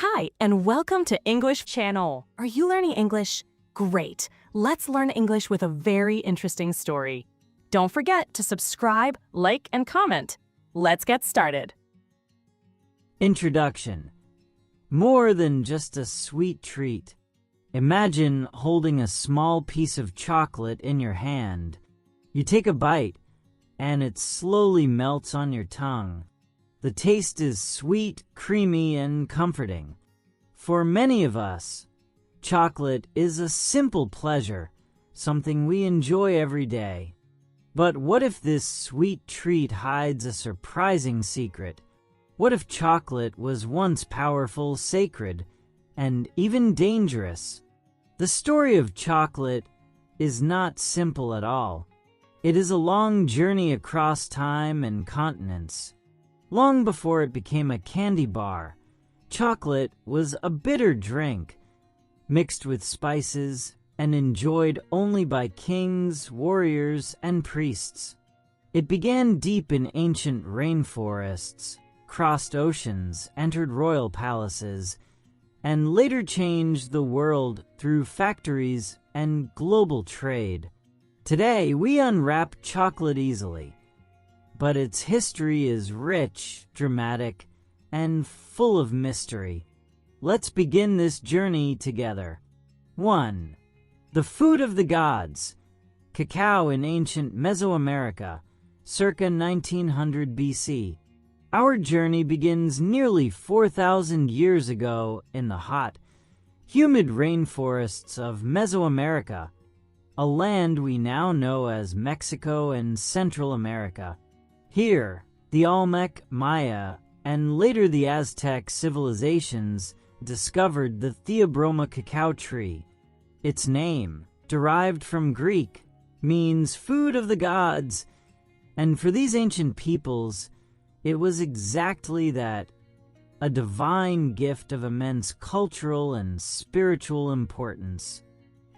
Hi, and welcome to English channel. Are you learning English? Great. Let's learn English with a very interesting story. Don't forget to subscribe, like, and comment. Let's get started. Introduction. More than just a sweet treat. Imagine holding a small piece of chocolate in your hand. You take a bite, and it slowly melts on your tongue. The taste is sweet, creamy, and comforting. For many of us, chocolate is a simple pleasure, something we enjoy every day. But what if this sweet treat hides a surprising secret? What if chocolate was once powerful, sacred, and even dangerous? The story of chocolate is not simple at all. It is a long journey across time and continents. Long before it became a candy bar, chocolate was a bitter drink, mixed with spices and enjoyed only by kings, warriors, and priests. It began deep in ancient rainforests, crossed oceans, entered royal palaces, and later changed the world through factories and global trade. Today, we unwrap chocolate easily, but its history is rich, dramatic, and full of mystery. Let's begin this journey together. 1. The food of the gods. Cacao in ancient Mesoamerica, circa 1900 BC. Our journey begins nearly 4,000 years ago in the hot, humid rainforests of Mesoamerica, a land we now know as Mexico and Central America. Here, the Olmec, Maya, and later the Aztec civilizations discovered the Theobroma cacao tree. Its name, derived from Greek, means food of the gods, and for these ancient peoples, it was exactly that, a divine gift of immense cultural and spiritual importance.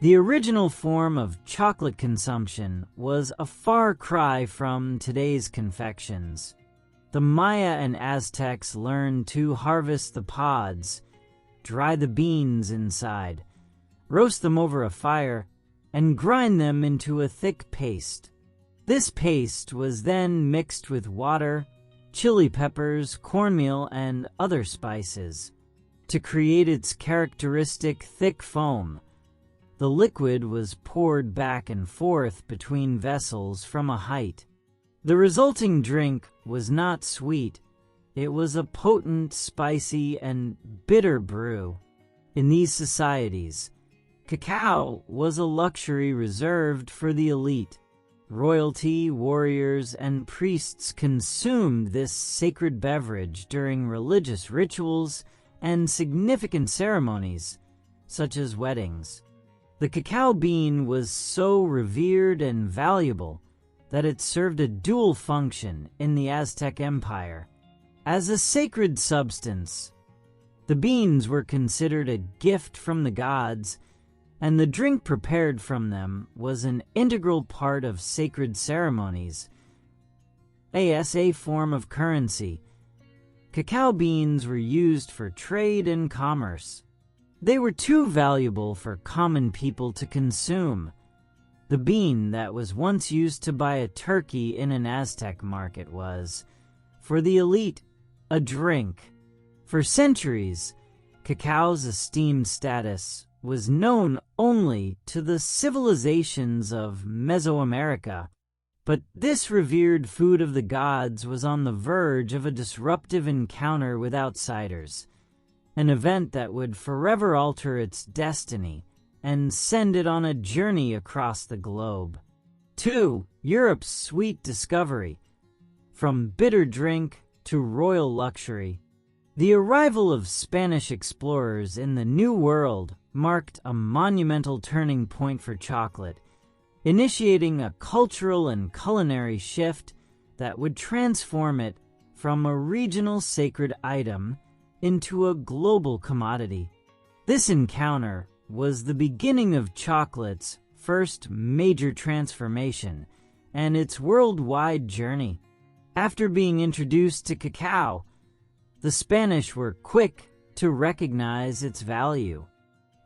The original form of chocolate consumption was a far cry from today's confections. The Maya and Aztecs learned to harvest the pods, dry the beans inside, roast them over a fire, and grind them into a thick paste. This paste was then mixed with water, chili peppers, cornmeal, and other spices to create its characteristic thick foam. The liquid was poured back and forth between vessels from a height. The resulting drink was not sweet. It was a potent, spicy, and bitter brew. In these societies, cacao was a luxury reserved for the elite. Royalty, warriors, and priests consumed this sacred beverage during religious rituals and significant ceremonies, such as weddings. The cacao bean was so revered and valuable that it served a dual function in the Aztec Empire. As a sacred substance, the beans were considered a gift from the gods, and the drink prepared from them was an integral part of sacred ceremonies. As a form of currency, cacao beans were used for trade and commerce. They were too valuable for common people to consume. The bean that was once used to buy a turkey in an Aztec market was, for the elite, a drink. For centuries, cacao's esteemed status was known only to the civilizations of Mesoamerica, but this revered food of the gods was on the verge of a disruptive encounter with outsiders, an event that would forever alter its destiny and send it on a journey across the globe. 2. Europe's sweet discovery. From bitter drink to royal luxury. The arrival of Spanish explorers in the New World marked a monumental turning point for chocolate, initiating a cultural and culinary shift that would transform it from a regional sacred item into a global commodity. This encounter was the beginning of chocolate's first major transformation and its worldwide journey. After being introduced to cacao, the Spanish were quick to recognize its value.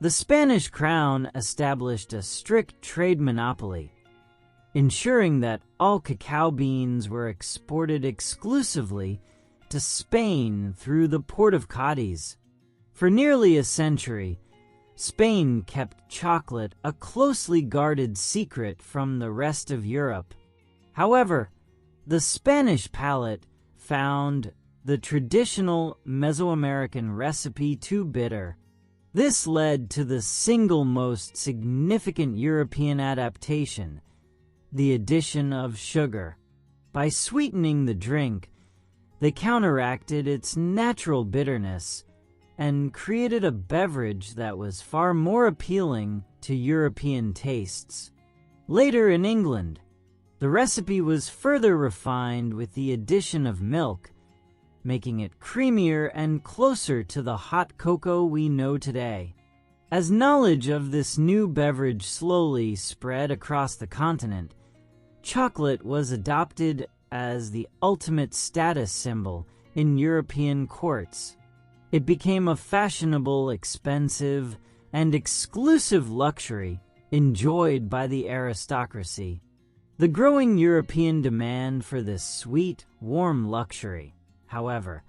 The Spanish crown established a strict trade monopoly, ensuring that all cacao beans were exported exclusively to Spain through the port of Cadiz. For nearly a century, Spain kept chocolate a closely guarded secret from the rest of Europe. However, the Spanish palate found the traditional Mesoamerican recipe too bitter. This led to the single most significant European adaptation, the addition of sugar. By sweetening the drink, they counteracted its natural bitterness and created a beverage that was far more appealing to European tastes. Later in England, the recipe was further refined with the addition of milk, making it creamier and closer to the hot cocoa we know today. As knowledge of this new beverage slowly spread across the continent, chocolate was adopted as the ultimate status symbol in European courts. It became a fashionable, expensive, and exclusive luxury enjoyed by the aristocracy. The growing European demand for this sweet, warm luxury, however,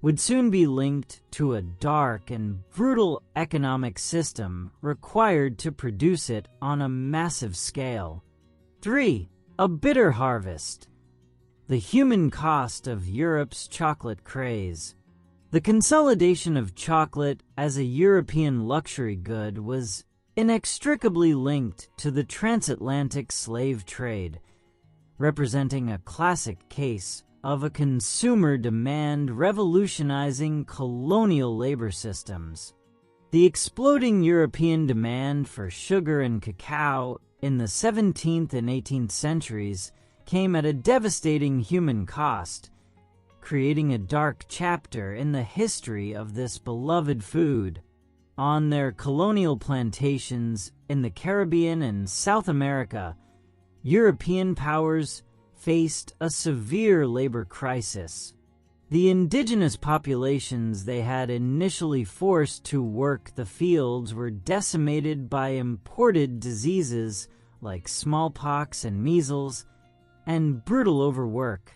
would soon be linked to a dark and brutal economic system required to produce it on a massive scale. 3. A bitter harvest. The human cost of Europe's chocolate craze. The consolidation of chocolate as a European luxury good was inextricably linked to the transatlantic slave trade, representing a classic case of a consumer demand revolutionizing colonial labor systems. The exploding European demand for sugar and cacao in the 17th and 18th centuries came at a devastating human cost, creating a dark chapter in the history of this beloved food. On their colonial plantations in the Caribbean and South America, European powers faced a severe labor crisis. The indigenous populations they had initially forced to work the fields were decimated by imported diseases like smallpox and measles, and brutal overwork.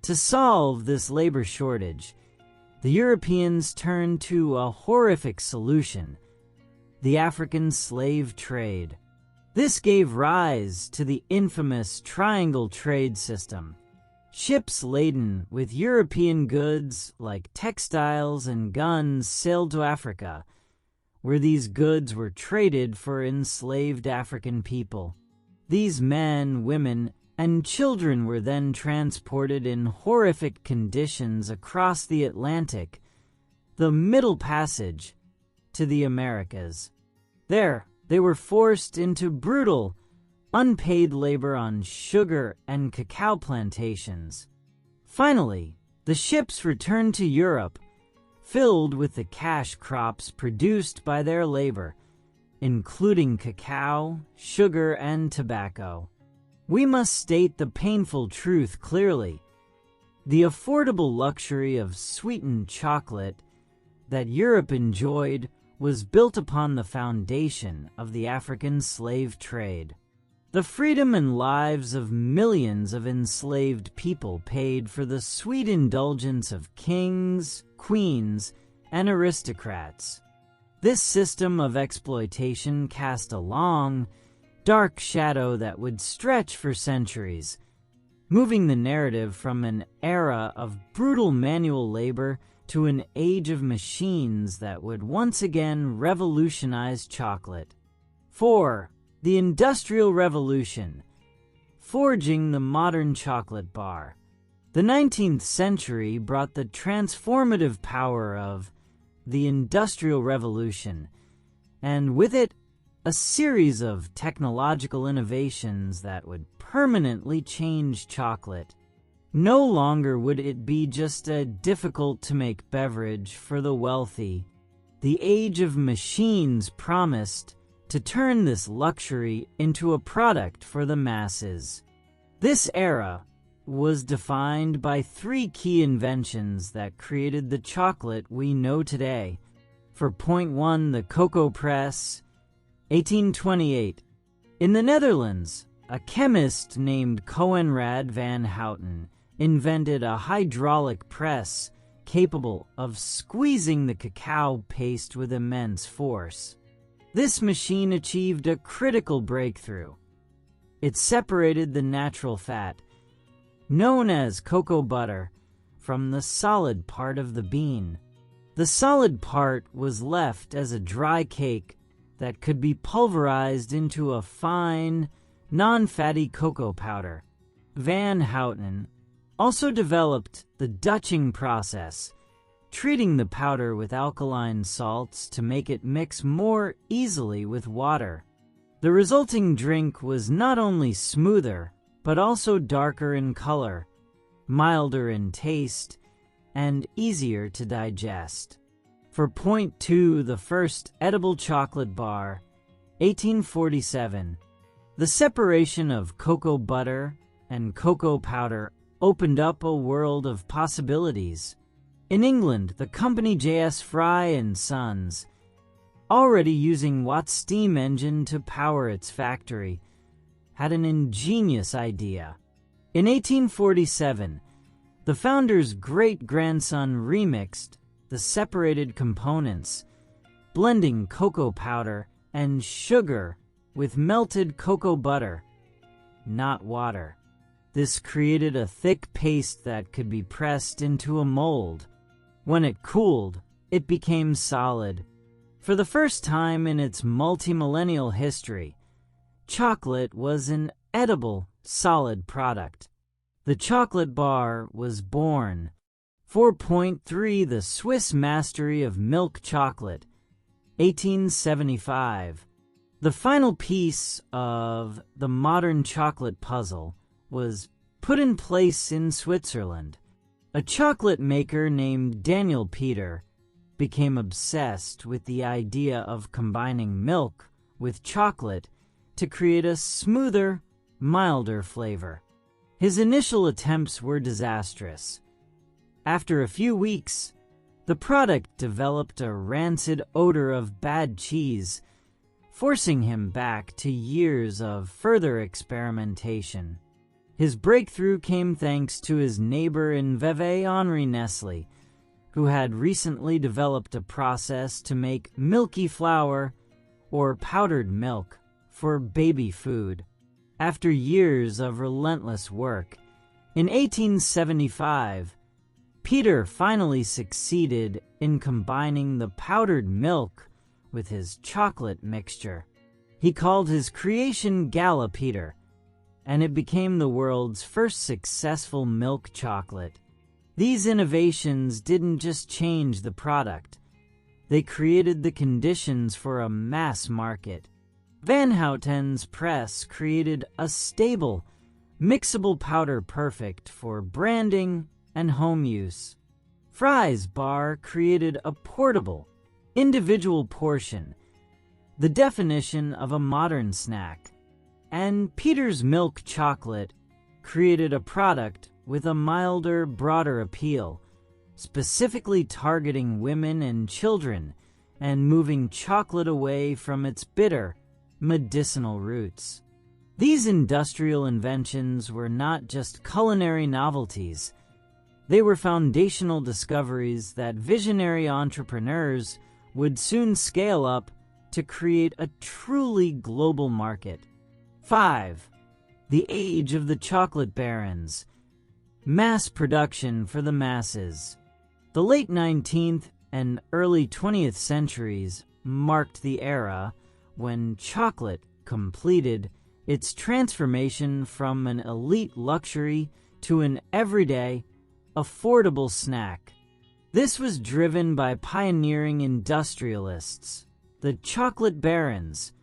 To solve this labor shortage, the Europeans turned to a horrific solution: the African slave trade. This gave rise to the infamous triangle trade system. Ships laden with European goods like textiles and guns sailed to Africa, where these goods were traded for enslaved African people. These men, women, and children were then transported in horrific conditions across the Atlantic, the Middle Passage, to the Americas. There, they were forced into brutal, unpaid labor on sugar and cacao plantations. Finally, the ships returned to Europe, filled with the cash crops produced by their labor, including cacao, sugar, and tobacco. We must state the painful truth clearly. The affordable luxury of sweetened chocolate that Europe enjoyed was built upon the foundation of the African slave trade. The freedom and lives of millions of enslaved people paid for the sweet indulgence of kings, queens, and aristocrats. This system of exploitation cast a long, dark shadow that would stretch for centuries, moving the narrative from an era of brutal manual labor to an age of machines that would once again revolutionize chocolate. 4. The Industrial Revolution, forging the modern chocolate bar. The 19th century brought the transformative power of the Industrial Revolution, and with it, a series of technological innovations that would permanently change chocolate. No longer would it be just a difficult-to-make beverage for the wealthy. The age of machines promised to turn this luxury into a product for the masses. This era was defined by 3 key inventions that created the chocolate we know today. For point 1, the cocoa press, 1828. In the Netherlands, a chemist named Coenraad van Houten invented a hydraulic press capable of squeezing the cacao paste with immense force. This machine achieved a critical breakthrough. It separated the natural fat, known as cocoa butter, from the solid part of the bean. The solid part was left as a dry cake that could be pulverized into a fine, non-fatty cocoa powder. Van Houten also developed the Dutching process, treating the powder with alkaline salts to make it mix more easily with water. The resulting drink was not only smoother, but also darker in color, milder in taste, and easier to digest. For point 2, the first edible chocolate bar, 1847. The separation of cocoa butter and cocoa powder opened up a world of possibilities. In England, the company J.S. Fry & Sons, already using Watt's steam engine to power its factory, had an ingenious idea. In 1847, the founder's great-grandson remixed the separated components, blending cocoa powder and sugar with melted cocoa butter, not water. This created a thick paste that could be pressed into a mold. When it cooled, it became solid. For the first time in its multi-millennial history, chocolate was an edible, solid product. The chocolate bar was born. 4.3 The Swiss mastery of milk chocolate, 1875. The final piece of the modern chocolate puzzle was put in place in Switzerland. A chocolate maker named Daniel Peter became obsessed with the idea of combining milk with chocolate to create a smoother, milder flavor. His initial attempts were disastrous. After a few weeks, the product developed a rancid odor of bad cheese, forcing him back to years of further experimentation. His breakthrough came thanks to his neighbor in Vevey, Henri Nestlé, who had recently developed a process to make milky flour, or powdered milk, for baby food. After years of relentless work, in 1875, Peter finally succeeded in combining the powdered milk with his chocolate mixture. He called his creation Gala Peter, and it became the world's first successful milk chocolate. These innovations didn't just change the product, they created the conditions for a mass market. Van Houten's press created a stable, mixable powder perfect for branding and home use. Fry's bar created a portable, individual portion, the definition of a modern snack. And Peter's milk chocolate created a product with a milder, broader appeal, specifically targeting women and children and moving chocolate away from its bitter, medicinal roots. These industrial inventions were not just culinary novelties. They were foundational discoveries that visionary entrepreneurs would soon scale up to create a truly global market. 5. The Age of the Chocolate Barons. Mass production for the masses. The late 19th and early 20th centuries marked the era when chocolate completed its transformation from an elite luxury to an everyday, affordable snack. This was driven by pioneering industrialists, the chocolate barons,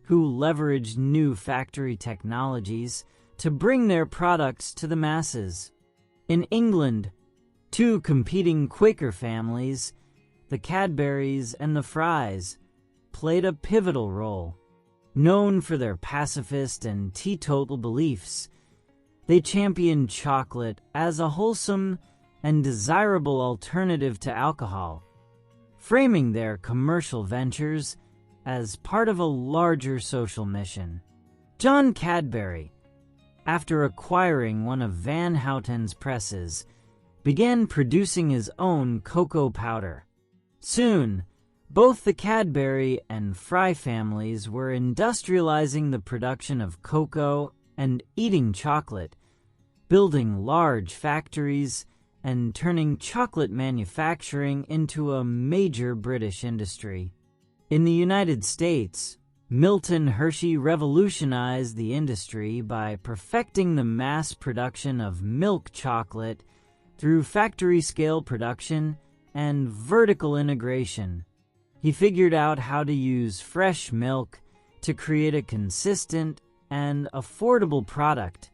who leveraged new factory technologies to bring their products to the masses. In England, two competing Quaker families, the Cadburys and the Frys, played a pivotal role. Known for their pacifist and teetotal beliefs, they championed chocolate as a wholesome and desirable alternative to alcohol. framing their commercial ventures as part of a larger social mission. John Cadbury, after acquiring one of Van Houten's presses, began producing his own cocoa powder. Soon, both the Cadbury and Fry families were industrializing the production of cocoa and eating chocolate, building large factories and turning chocolate manufacturing into a major British industry. In the United States, Milton Hershey revolutionized the industry by perfecting the mass production of milk chocolate through factory-scale production and vertical integration. He figured out how to use fresh milk to create a consistent and affordable product.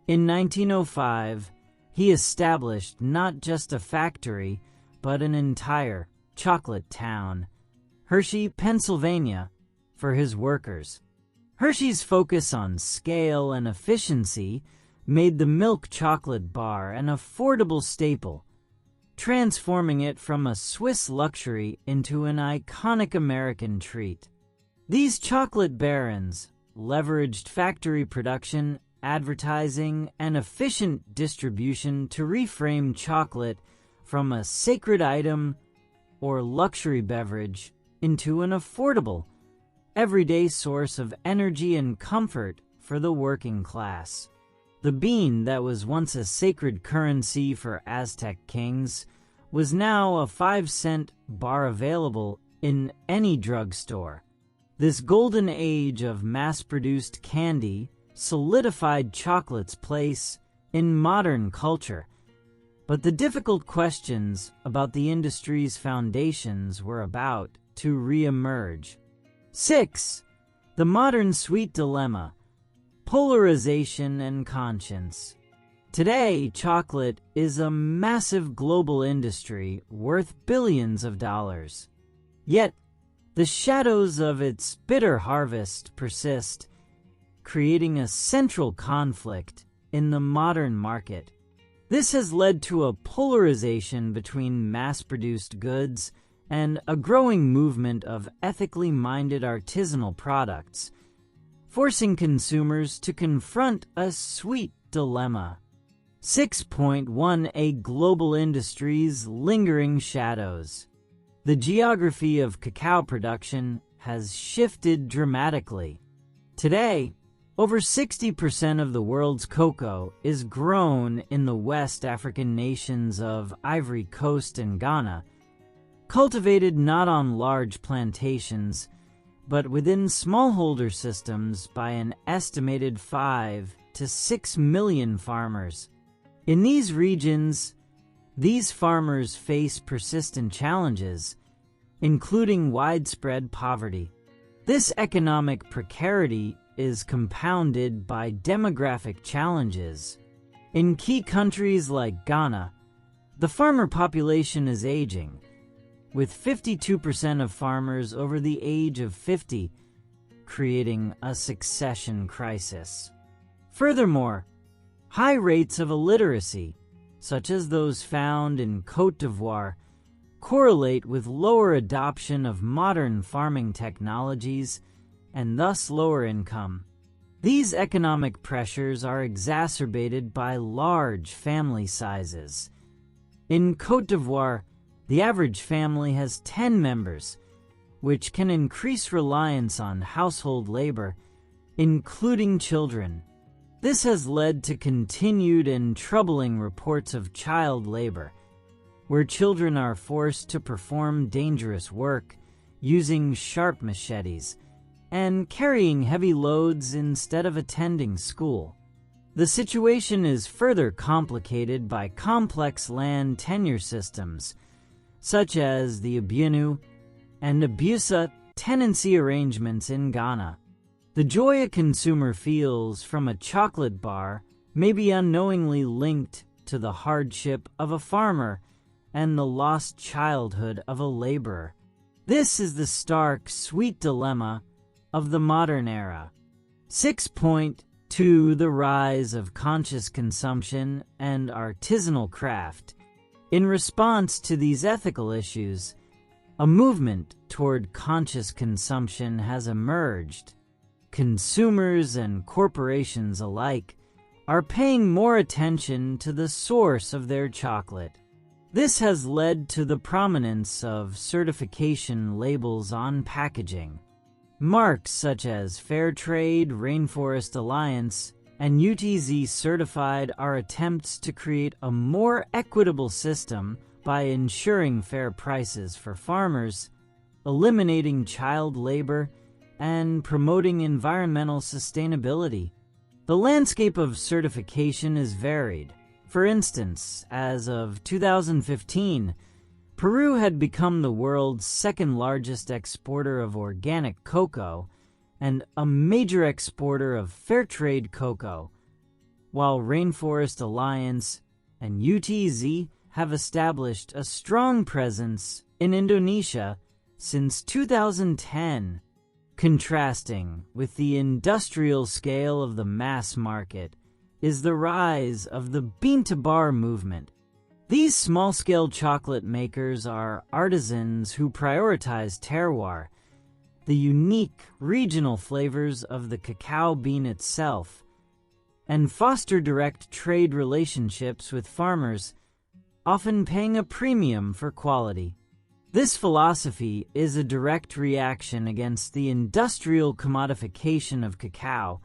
In 1905, he established not just a factory, but an entire chocolate town, Hershey, Pennsylvania, for his workers. Hershey's focus on scale and efficiency made the milk chocolate bar an affordable staple, transforming it from a Swiss luxury into an iconic American treat. These chocolate barons leveraged factory production, advertising, and efficient distribution to reframe chocolate from a sacred item or luxury beverage into an affordable, everyday source of energy and comfort for the working class. The bean that was once a sacred currency for Aztec kings was now a 5-cent bar available in any drugstore. This golden age of mass-produced candy solidified chocolate's place in modern culture, but the difficult questions about the industry's foundations were about to re-emerge. 6. The modern sweet dilemma: polarization and conscience. Today, chocolate is a massive global industry worth billions of dollars. Yet, the shadows of its bitter harvest persist, creating a central conflict in the modern market. This has led to a polarization between mass-produced goods and a growing movement of ethically minded artisanal products, forcing consumers to confront a sweet dilemma. 6.1 A global industry's lingering shadows. The geography of cacao production has shifted dramatically. Today, over 60% of the world's cocoa is grown in the West African nations of Ivory Coast and Ghana, cultivated not on large plantations, but within smallholder systems by an estimated 5 to 6 million farmers. In these regions, these farmers face persistent challenges, including widespread poverty. This economic precarity is compounded by demographic challenges. In key countries like Ghana, the farmer population is aging, with 52% of farmers over the age of 50, creating a succession crisis. Furthermore, high rates of illiteracy, such as those found in Côte d'Ivoire, correlate with lower adoption of modern farming technologies and thus lower income. These economic pressures are exacerbated by large family sizes. In Côte d'Ivoire, the average family has 10 members, which can increase reliance on household labor, including children. This has led to continued and troubling reports of child labor, where children are forced to perform dangerous work using sharp machetes and carrying heavy loads instead of attending school. The situation is further complicated by complex land tenure systems, such as the Abunu and Abusa tenancy arrangements in Ghana. The joy a consumer feels from a chocolate bar may be unknowingly linked to the hardship of a farmer and the lost childhood of a laborer. This is the stark, sweet dilemma of the modern era. 6.2 The rise of conscious consumption and artisanal craft. In response to these ethical issues, A movement toward conscious consumption has emerged. Consumers and corporations alike are paying more attention to the source of their chocolate. This has led to the prominence of certification labels on packaging. Marks such as Fairtrade, Rainforest Alliance, and UTZ Certified are attempts to create a more equitable system by ensuring fair prices for farmers, eliminating child labor, and promoting environmental sustainability. The landscape of certification is varied. For instance, as of 2015, Peru had become the world's second-largest exporter of organic cocoa and a major exporter of fair-trade cocoa, while Rainforest Alliance and UTZ have established a strong presence in Indonesia since 2010. Contrasting with the industrial scale of the mass market is the rise of the bean-to-bar movement. These small-scale chocolate makers are artisans who prioritize terroir, the unique regional flavors of the cacao bean itself, and foster direct trade relationships with farmers, often paying a premium for quality. This philosophy is a direct reaction against the industrial commodification of cacao,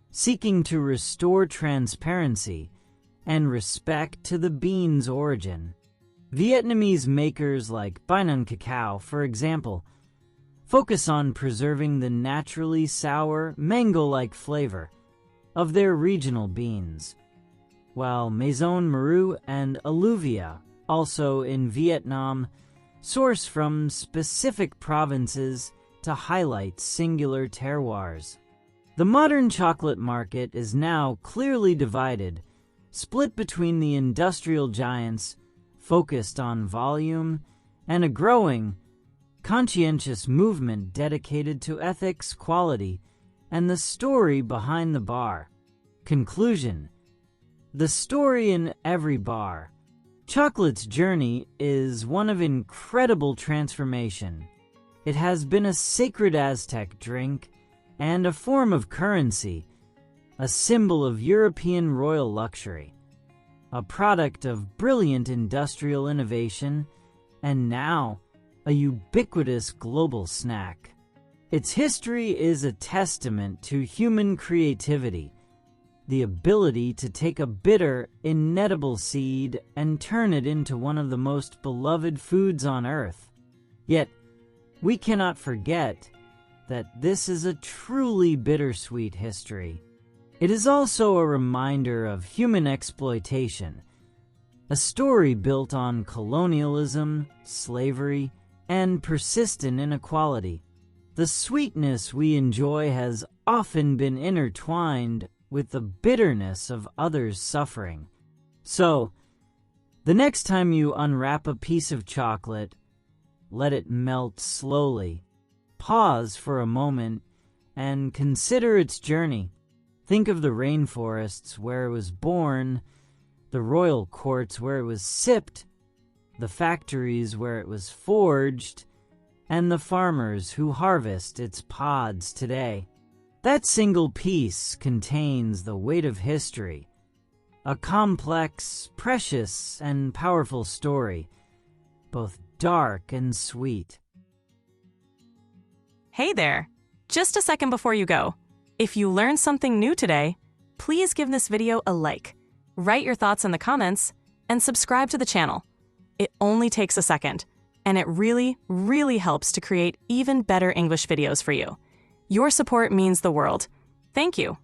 seeking to restore transparency and respect to the bean's origin. Vietnamese makers like Bainan Cacao, for example, focus on preserving the naturally sour, mango-like flavor of their regional beans, while Maison Maru and Alluvia, also in Vietnam, source from specific provinces to highlight singular terroirs. The modern chocolate market is now clearly divided, split between the industrial giants focused on volume and a growing, conscientious movement dedicated to ethics, quality, and the story behind the bar. Conclusion: the story in every bar. Chocolate's journey is one of incredible transformation. It has been a sacred Aztec drink and a form of currency, a symbol of European royal luxury, a product of brilliant industrial innovation, and now a ubiquitous global snack. Its history is a testament to human creativity, the ability to take a bitter, inedible seed and turn it into one of the most beloved foods on earth. Yet, we cannot forget that this is a truly bittersweet history. It is also a reminder of human exploitation, a story built on colonialism, slavery, and persistent inequality. The sweetness we enjoy has often been intertwined with the bitterness of others' suffering. So, the next time you unwrap a piece of chocolate, let it melt slowly. Pause for a moment and consider its journey. Think of the rainforests where it was born, the royal courts where it was sipped, the factories where it was forged, and the farmers who harvest its pods today. That single piece contains the weight of history, a complex, precious, and powerful story, both dark and sweet. Hey there! Just a second before you go. If you learned something new today, please give this video a like, write your thoughts in the comments, and subscribe to the channel. It only takes a second, and it really, really helps to create even better English videos for you. Your support means the world. Thank you.